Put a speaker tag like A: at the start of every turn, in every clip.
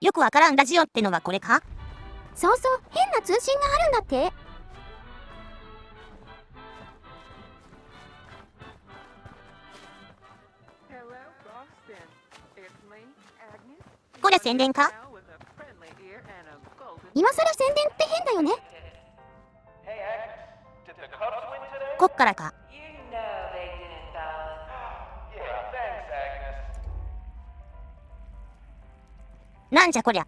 A: よくわからんラジオってのはこれか？
B: そうそう、変な通信があるんだって。
A: これ宣伝か？
B: 今更宣伝って変だよね。
A: こっからか。なんじゃこりゃ。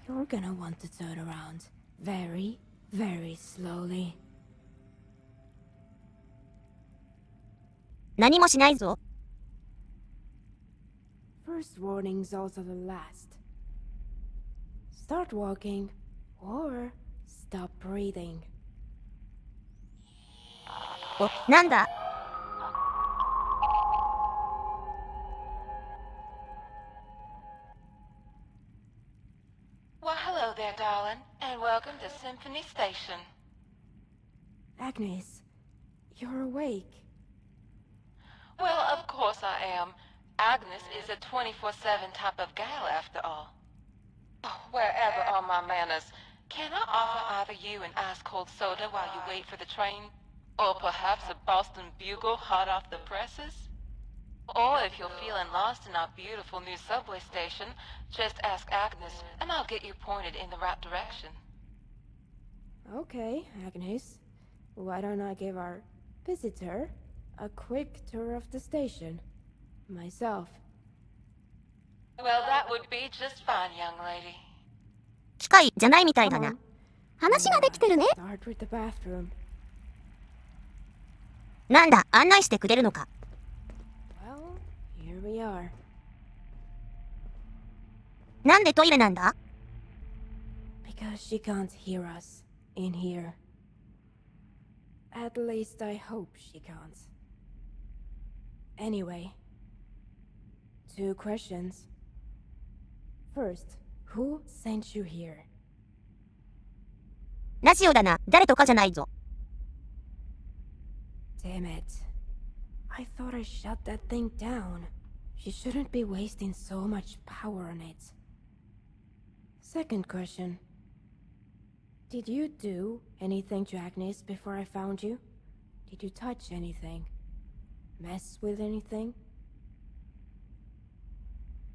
C: You're gonna want to turn around very, very slowly.
A: 何もしないぞ。
C: First warning's also the last. Start walking or stop breathing.
A: お、なんだ？Well,
D: hello there, darling, and welcome to Symphony Station.
C: Agnes, you're awake.
D: Well, of course I am. Agnes is a 24/7 type of gal, after all. Oh, wherever are my manners? Can I offer either you an ice-cold soda while you wait for the train? Or perhaps a Boston Bugle hot off the presses? Or if you're feeling lost in our beautiful new subway station, just ask Agnes and I'll get you pointed in the right direction.
C: Okay, Agnes. Why don't I give our visitor a quick tour of the station? Myself.
D: Well, that would be just fine, young lady.
A: 機械じゃないみたいだ
C: Come
A: な
C: on.。
B: 話ができてるね。
C: Start with the bathroom.
A: なんだ、案内してくれるのか。
C: Well, here we are.
A: なんでトイレなんだ？
C: Because she can't hear us in here. At least I hope she can't. Anyway, 2 questions. First, who sent you here?
A: ラジオだな、誰とかじゃないぞ。
C: Damn it. I thought I shut that thing down. She shouldn't be wasting so much power on it. Second question. Did you do anything to Agnes before I found you? Did you touch anything? Mess with anything?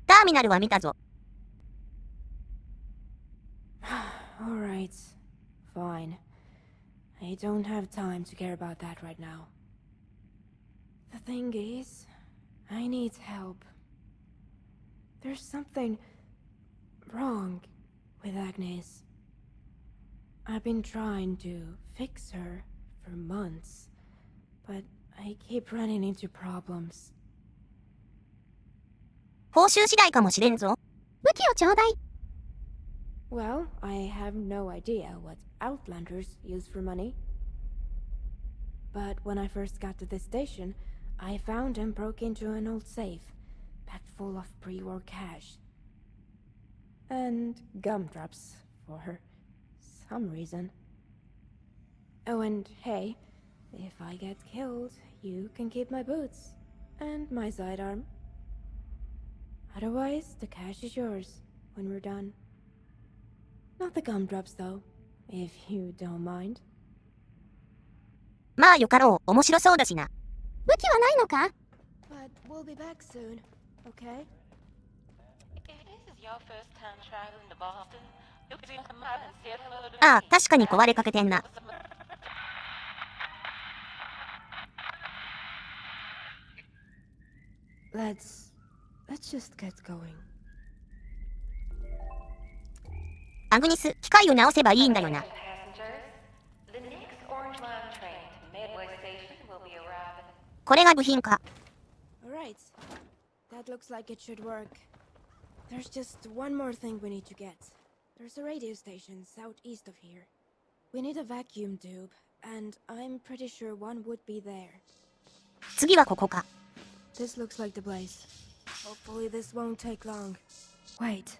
A: ターミナルは見たぞ。
C: Alright. Fine. I don't have time to care about that right now. The thing is, I need help. There's something wrong with Agnes. I've been trying to fix her for months, but I keep running into problems.
A: 報酬次第かもしれんぞ。
B: 武器をちょうだい。
C: Well, I have no idea what Outlanders use for money. But when I first got to this station, I found and broke into an old safe, packed full of pre-war cash. And gumdrops, for some reason. Oh, and hey, if I get killed, you can keep my boots, and my sidearm. Otherwise, the cash is yours when we're done. Not the gumdrops, though, if you don't mind.
A: まあよかろう、面白そうだしな。
B: 武器はないのか？
C: But we'll be back soon, okay?
D: If this is your first time traveling to Boston, you can come out and say hello to
A: ああ、
D: me.
A: 確かに壊れかけてんな。
C: Let's just get going.
A: アグニス、機械を直せばいいんだよな。
D: Passengers, the next Orange Line train to Midway Station will be arriving.
A: これが部品か。
C: Alright. That looks like it should work. There's just one more thing we need to get. There's a radio station southeast of here. We need a vacuum tube, and I'm pretty sure one would be there.
A: 次はここか。
C: This looks like the place. Hopefully this won't take long. Wait.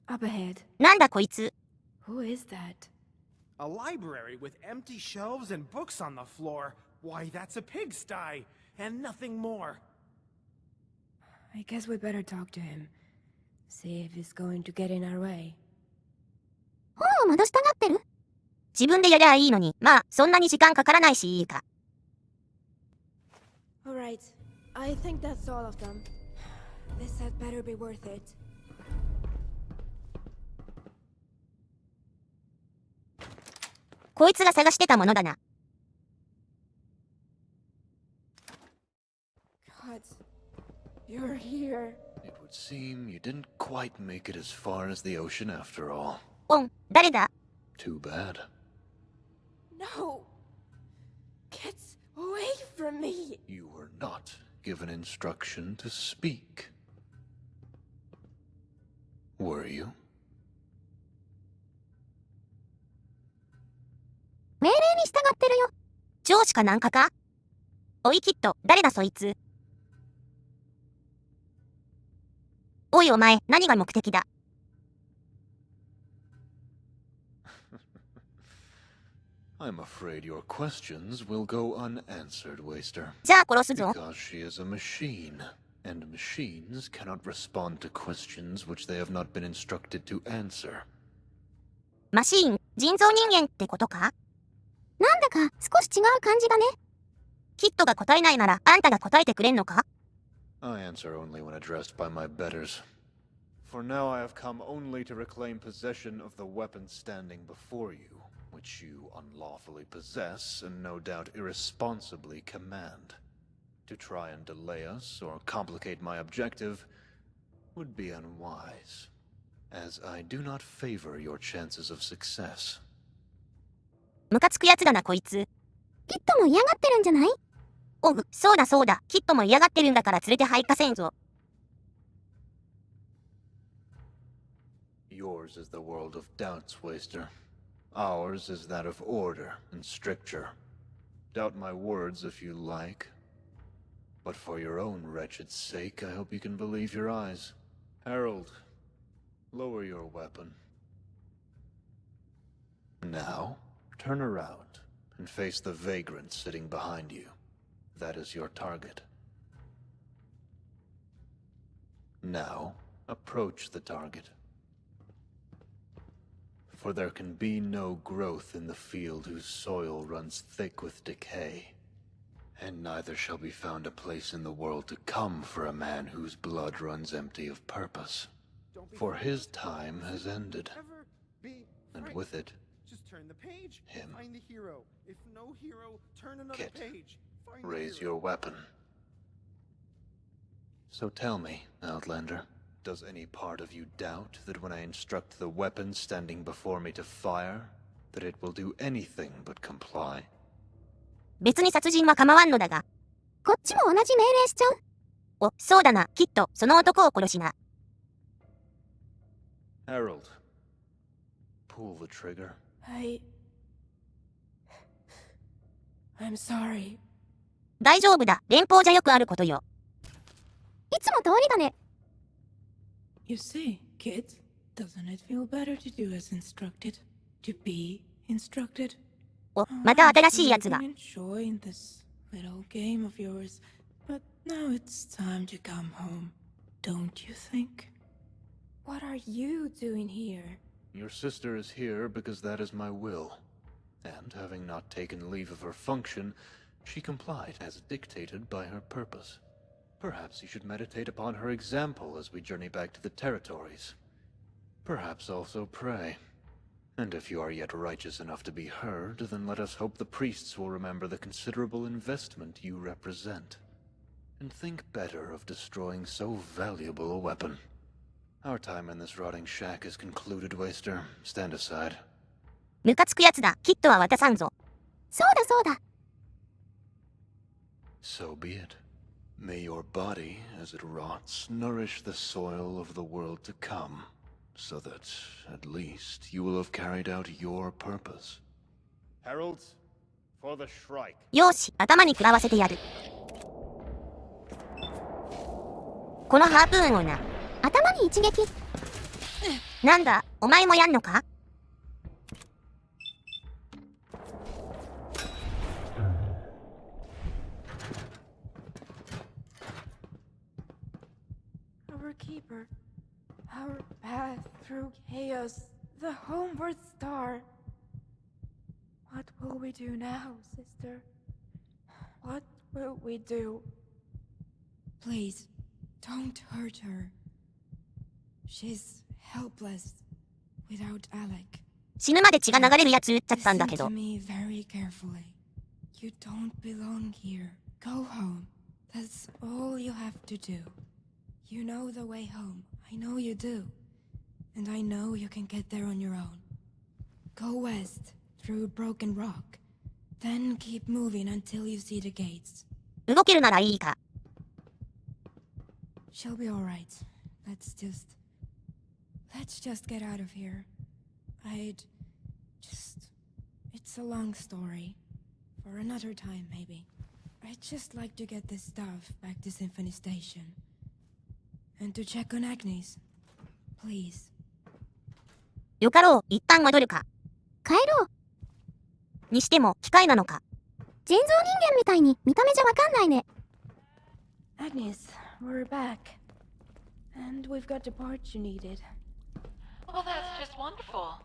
C: Up ahead.
A: なんだこいつ。
C: Who is that?
E: A library with empty shelves and books on the floor. Why, that's a pigsty, and nothing more.
C: I guess we better talk to him. See if he's going to get in our way.
B: 本を戻したがってる？
A: 自分でやりゃいいのに、まあ、そんなに時間かからないしいいか。
C: Alright. I think that's all of them. This had better be worth it.
A: こいつが探してたものだな。
C: God. You're here.
F: It would seem you didn't quite make it as far as the ocean after all.
A: おん、誰だ？
F: Too bad.
C: No! Get away from me!
F: You were not given instruction to speak. Were you?
B: 命令に従ってるよ。
A: 上司かなんかか？おいキッド、誰だそいつ。おいお前、何が目的だ？
F: I'm afraid your questions will go unanswered, Waster.
A: じゃあ殺すぞ。
F: Because she is a machine, and machines cannot respond to questions which they have not been instructed to answer.
A: マシーン、人造人間ってことか？
B: なんだか少し違う感じだね。
A: キッドが答えないなら、あんたが答えてくれんのか？
F: I answer only when addressed by my betters. For now I have come only to reclaim possession of the weapon standing before you, which you unlawfully possess and no doubt irresponsibly command. To try and delay us or complicate my objective would be unwise, as I do not favor your chances of success.
A: ムカつくやつだなこいつ。
B: キッドも嫌がってるんじゃない？
A: おう、そうだそうだ、キッドも嫌がってるんだから連れて入かせんぞ。
F: Yours is the world of doubts, Waster. Ours is that of order and stricture. Doubt my words if you like. But for your own wretched sake, I hope you can believe your eyes. Harold, lower your weapon. Now, turn around and face the vagrant sitting behind you. That is your target. Now, approach the target. For there can be no growth in the field whose soil runs thick with decay, and neither shall be found a place in the world to come for a man whose blood runs empty of purpose. For his time has ended, and with it,
E: Just turn the page.
F: Him.
E: Find the hero. If no hero, turn another
F: Kit,
E: page. Find the
F: raise
E: hero.
F: your weapon. So tell me, Outlander, does any part of you doubt that when I instruct the weapon standing before me to fire, that it will do anything but comply?
A: 別に殺人は構わんのだが。
B: こっちも同じ命令しちゃう。
A: お、そうだな、キッド、その男を殺しな。
F: Harold, pull the trigger.
C: I'm sorry.
A: 大丈夫だ、連邦じゃよくあることよ。
B: いつも通りだね。
G: You see, kids, doesn't it feel better to do as instructed? To be instructed?
A: お、また新しいやつが。
G: I've been enjoying this little game of yours, but now it's time to come home, don't you think?
C: What are you doing here?
F: Your sister is here because that is my will. And having not taken leave of her function, she complied as dictated by her purpose. Perhaps you should meditate upon her example as we journey back to the territories. Perhaps also pray. And if you are yet righteous enough to be heard, then let us hope the priests will remember the considerable investment you represent. And think better of destroying so valuable a weapon. Our time in this rotting shack is concluded, Waster. Stand aside.
A: ムカつくやつだ、キッドは渡さんぞ。
B: そうだそうだ。
F: So be it. May your body, as it rots, nourish the soil of the world to come, so that, at least, you will have carried out your purpose.
E: Heralds, for the Shrike.
A: よーし、頭に食らわせてやる。このハープーンをな。
B: 頭に一撃。
A: なんだ、お前もやんのか？
C: Our keeper, our path through chaos, the homeward star. What will we do now, sister? What will we do?
G: Please, don't hurt her. She's helpless without Alec.
A: 死ぬまで血が流れるやつ撃っちゃったんだけ
G: Listen
A: ど
G: to。me very carefully. You don't belong here. Go home. That's all you have to do. You know the way home. I know you do. And I know you can get there on your own. Go west, through Broken Rock. Then keep moving until you see the gates.
A: 動けるならいいか。
G: She'll be alright. Let's just get out of here. It's a long story. For another time, maybe. I'd just like to get this stuff back to Symphony Station. And to check on Agnes. Please.
A: よかろう、一旦戻るか。
B: 帰ろう。
A: にしても、機械なのか。
B: 人造人間みたいに見た目じゃわかんないね。
C: Agnes, we're back. And we've got the parts you needed.
D: Well, that's just wonderful.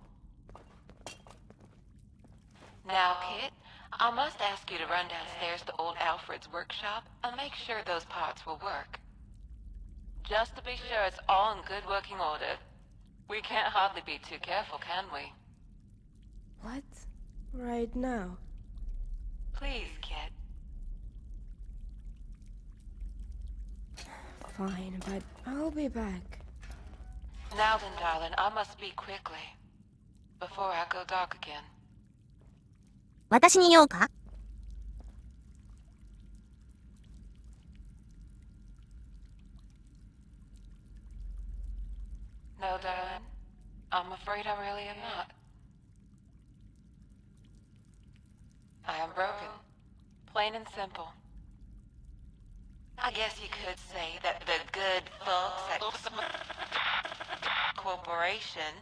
D: Now, Kit, I must ask you to run downstairs to old Alfred's workshop and make sure those parts will work. Just to be sure it's all in good working order. We can't hardly be too careful, can we?
C: What? Right now?
D: Please, Kit.
C: Fine, but I'll be back.
D: Now then, darling, I must speak quickly. Before I go dark again.
A: 私に言おうか？
D: No, darling. I'm afraid I really am not. I am broken. Plain and simple. I guess you could say that the good folks at Corporation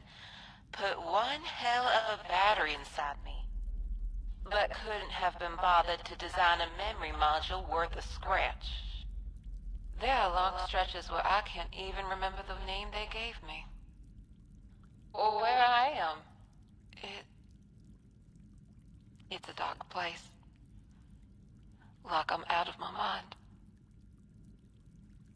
D: put one hell of a battery inside me, but couldn't have been bothered to design a memory module worth a scratch. There are long stretches where I can't even remember the name they gave me. Or where I am. It's a dark place. Like I'm out of my mind.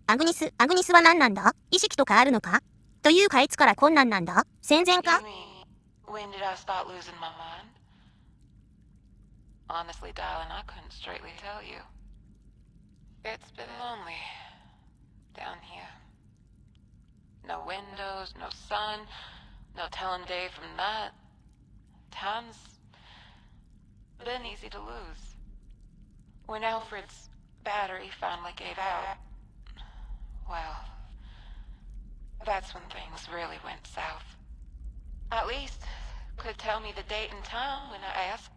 A: アグニスは何なんだ？意識とかあるのか？というかいつから困難なんだ？戦前
D: You
A: か？
D: mean, when did I start losing my mind? Honestly, darling, I couldn't straightly tell you. It's been lonely down here. No windows, no sun, no telling day from night. Time's been easy to lose. When Alfred's battery finally gave out, well, that's when things really went south. At least, could tell me the date and time when I asked.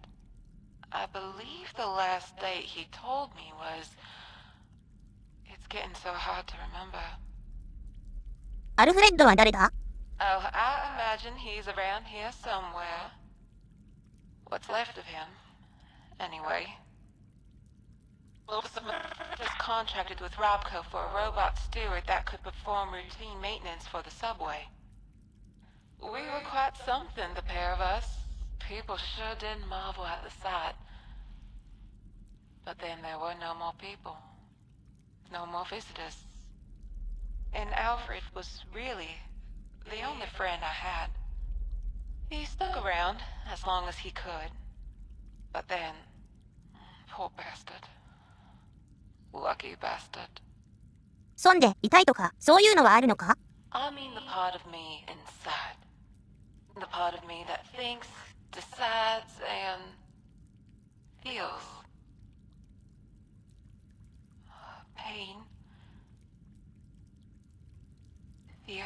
D: I believe the last date he told me was... It's getting so hard to remember.
A: アルフレッドは誰だ？
D: Oh, I imagine he's around here somewhere. What's left of him, anyway. Just contracted with Robco for a robot steward that could perform routine maintenance for the subway. We were quite something, the pair of us. People sure did marvel at the sight. But then there were no more people. No more visitors. And Alfred was really the only friend I had. He stuck around as long as he could. But then, poor bastard. Lucky bastard.
A: そんで、痛いとか、そういうのはあるのか？
D: I mean the part of me inside. The part of me that thinks, decides, and feels. Pain. Fear.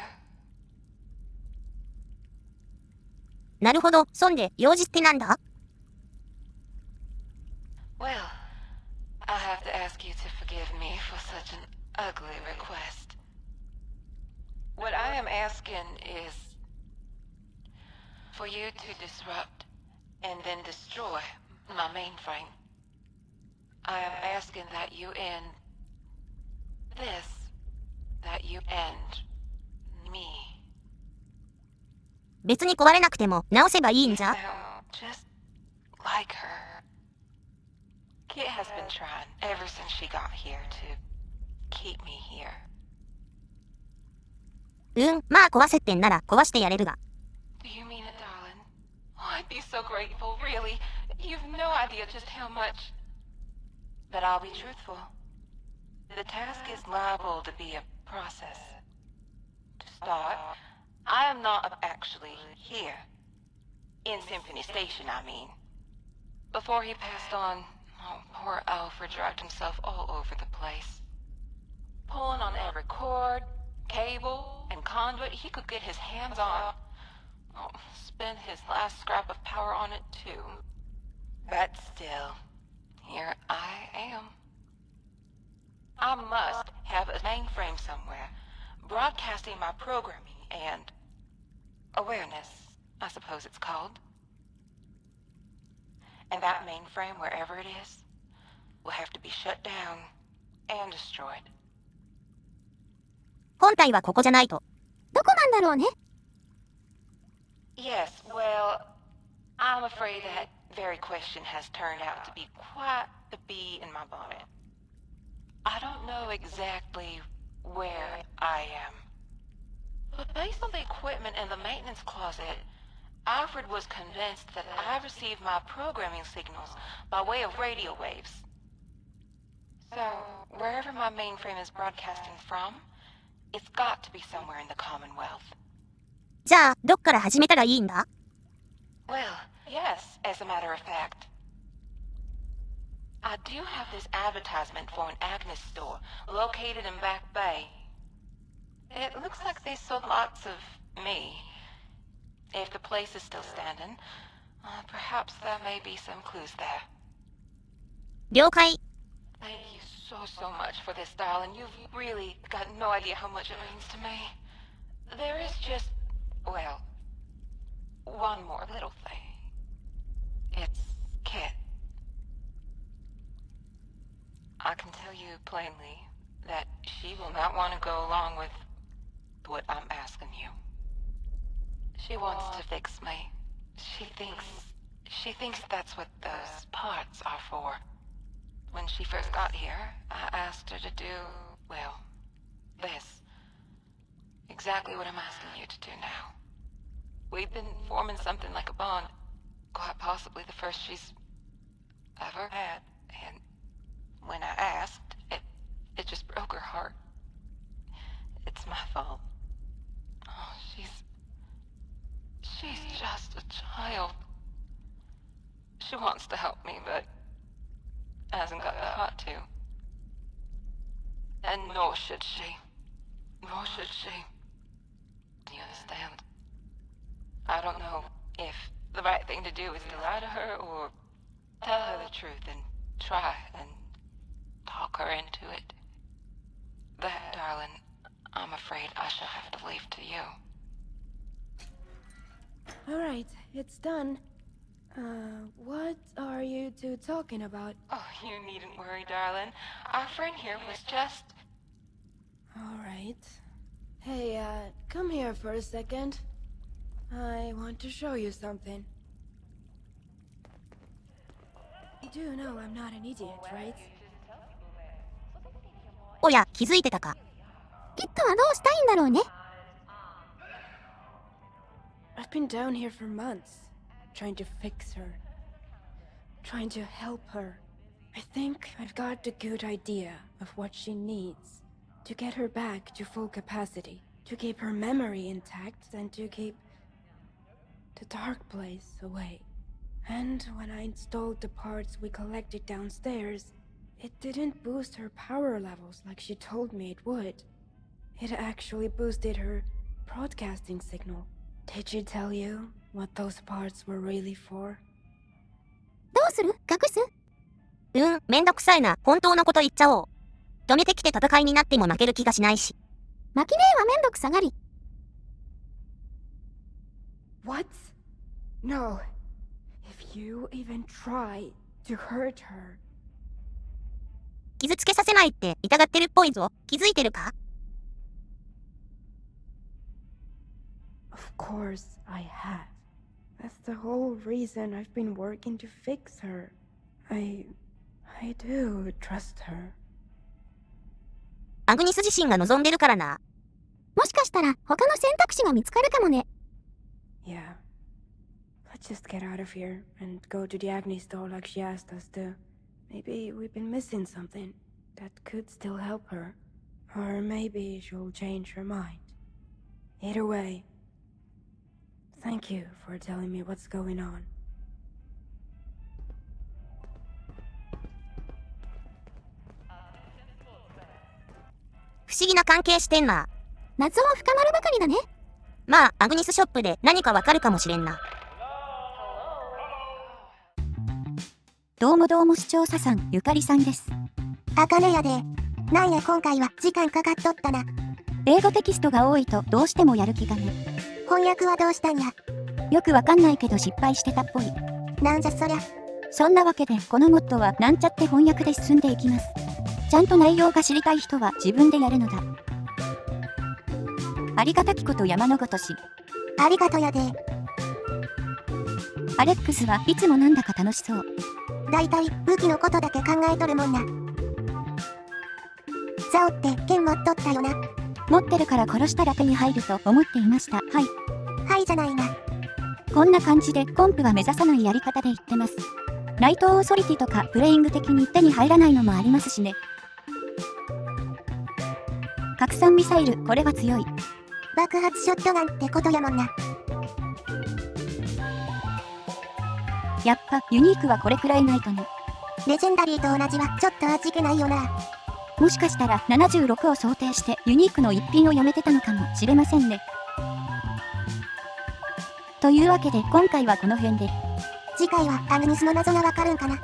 A: なるほど、そんで、用事ってなんだ？
D: Well, I have to ask you to forgive me for such an ugly request. What I am asking is for you to disrupt and then destroy my mainframe. I am asking that you end this, that you end me.
A: 別に壊れなくても直せばいいんじゃ。
D: Sound just like her. Kit has been trying ever since she got here to keep me here.
A: まあ壊せってんなら壊してやれるが。
D: Do you mean it, darling? Oh, I'd be so grateful, really. You've no idea just how much. But I'll be truthful. The task is liable to be a process. To start, I am not actually here. In Symphony Station, I mean. Before he passed on, oh, poor Alfred dragged himself all over the place. Pulling on every cord, cable, and conduit he could get his hands on. Oh, spent his last scrap of power on it, too. But still, here I am. I must have a mainframe somewhere, broadcasting my programming and awareness, I suppose it's called. And that mainframe, wherever it is, will have to be shut down and destroyed.
A: 本体はここじゃないと。
B: どこなんだろうね。
D: Yes, well, I'm afraid that very question has turned out to be quite the bee in my bonnet. I don't know exactly where I am. But based on the equipment in the maintenance closet, Alfred was convinced that I received my programming signals by way of radio waves. So, wherever my mainframe is broadcasting from, it's got to be somewhere in the Commonwealth.
A: じゃあどっから始めたらいいんだ。
D: Well, yes, as a matter of fact. I do have this advertisement for an Agnes store located in Back Bay. It looks like they sold lots of me. If the place is still standing, perhaps there may be some clues there.
A: 了解。
D: Thank you so much for this, darling. You've really got no idea how much it means to me. There is just, well, one more little thing. It's Kit. I can tell you plainly that she will not want to go along with what I'm asking you. She wants to fix me. She thinks that's what those parts are for. When she first got here, I asked her to do, well, this. Exactly what I'm asking you to do now. We've been forming something like a bond, quite possibly the first she's ever had, and when I asked, it just broke her heart. It's my fault. Oh, she's just a child. She wants to help me, but hasn't got the heart to. And nor should she. Nor should she. Do you understand? I don't know if the right thing to do is to lie to her or tell her the truth and try and talk her into it. That, darling, I'm afraid I shall have to leave to you.
C: Alright, it's done. What are you two talking about?
D: Oh, you needn't worry, darling. Our friend here was just...
C: Alright. Hey, come here for a second. I want to show you something. You do know I'm not an idiot, right?
A: おや、気づいてたか。
B: キッドはどうしたいんだろうね。
C: I've been down here for months, trying to fix her. Trying to help her. I think I've got a good idea of what she needs. To get her back to full capacity. To keep her memory intact and to keep the dark place away. And when I installed the parts we collected downstairs, it didn't boost her power levels like she told me it would. It actually boosted her broadcasting signal. Did she tell you what those parts were really for?
B: どうする？隠す？
A: めんどくさいな。本当のこと言っちゃおう。止めてきて戦いになっても負ける気がしないし。
B: マキ姉はめんどくさがり。
C: What? No. If you even try to hurt her.
A: 傷つけさせないって痛がってるっぽいぞ。気づいてるか？
C: Of course I have. That's the whole reason I've been working to fix her. I do trust her.
A: アグニス自身が望んでるからな。
B: もしかしたら他の選択肢が見つかるかもね。
C: Yeah. Let's just get out of here and go to the Agni store like she asked us to. Maybe we've been missing something that could still help her. Or maybe she'll change her mind. Either way, thank you for telling me what's going on.
A: 不思議な関係してんな。
B: 謎も深まるばかりだね。
A: まあ、アグニスショップで何かわかるかもしれんな。
H: どうも視聴者さん、ゆかりさんです。
B: あかねやで。なんや今回は時間かかっとったな。
H: 英語テキストが多いとどうしてもやる気がね。
B: 翻訳はどうしたんや。
H: よくわかんないけど失敗してたっぽい。
B: なんじゃそりゃ。
H: そんなわけでこのモッドはなんちゃって翻訳で進んでいきます。ちゃんと内容が知りたい人は自分でやるのだ。ありがたきこと山のごとし。
B: ありがとやで。
H: アレックスはいつもなんだか楽しそう。
B: だいたい武器のことだけ考えとるもんな。ザオって剣持っとったよな。
H: 持ってるから殺したら手に入ると思っていました。はい。
B: はいじゃないな。
H: こんな感じでコンプは目指さないやり方で言ってます。ナイトオーソリティとかプレイング的に手に入らないのもありますしね。拡散ミサイル、これは強い。
B: 爆発ショットガンってことやもんな。
H: やっぱユニークはこれくらいないとね。
B: レジェンダリーと同じはちょっと味気ないよな。
H: もしかしたら76を想定してユニークの一品をやめてたのかもしれませんね。というわけで今回はこの辺で。
B: 次回はアグニスの謎がわかるんかな。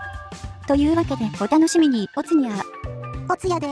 H: というわけでお楽しみに。おつにゃー。
B: おつやで。